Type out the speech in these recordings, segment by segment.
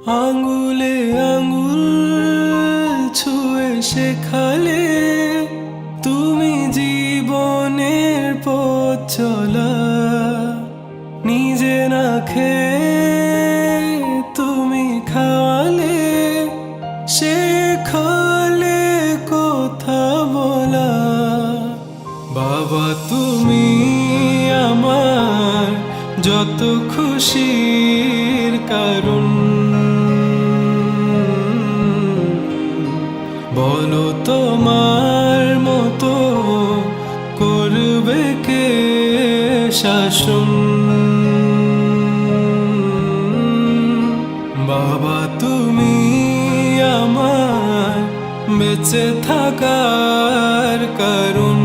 আঙ্গুলে আঙ্গুল ছুঁয়ে শেখালে তুমি জীবনের পথ চলা। নিজে না খেয়ে তুমি খাওয়ালে, শেখালে কথা বলা। বাবা তুমি আমার যত খুশির কারণ, বলো তোমার মতো করবে কে শাসন। বাবা তুমি আমার বেঁচে থাকার কারণ,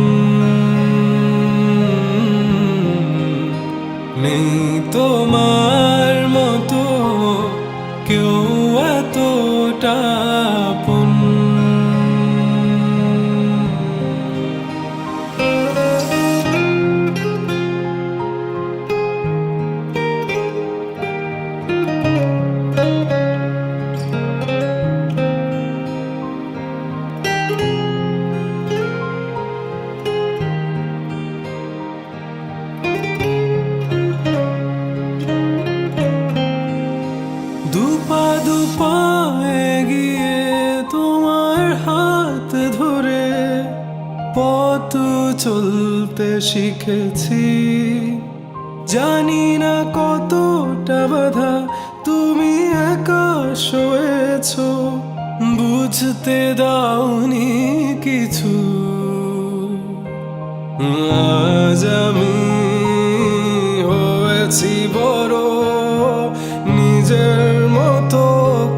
নেই তোমার মতো কেউ এতটা আপন। দুপা দুপা এগিয়ে তোমার হাত ধরে পথ চলতে শিখেছি। জানি না কতটা বাধা তুমি একা সয়েছ, বুঝতে দাওনি কিছু। আজ আমি হয়েছি বড়, নিজের মতো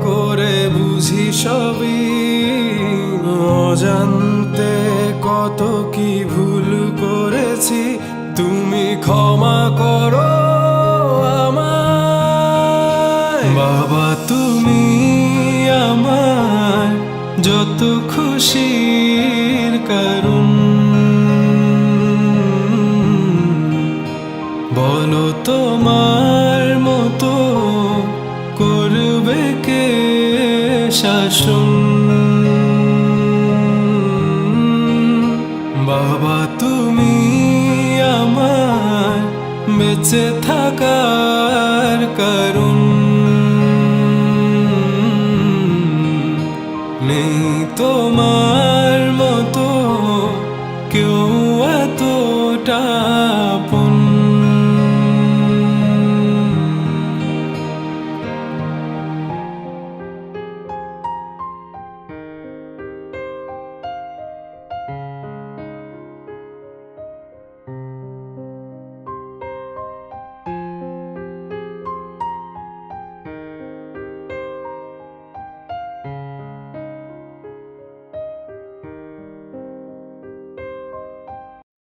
করে বুঝি সবই। অজান্তে কত কি ভুল করেছি, তুমি ক্ষমা করো আমায়। বাবা তুমি আমার যত খুশির কারণ, বলো তোমার মতো করবে কে শাসন। বাবা তুমি আমার বেঁচে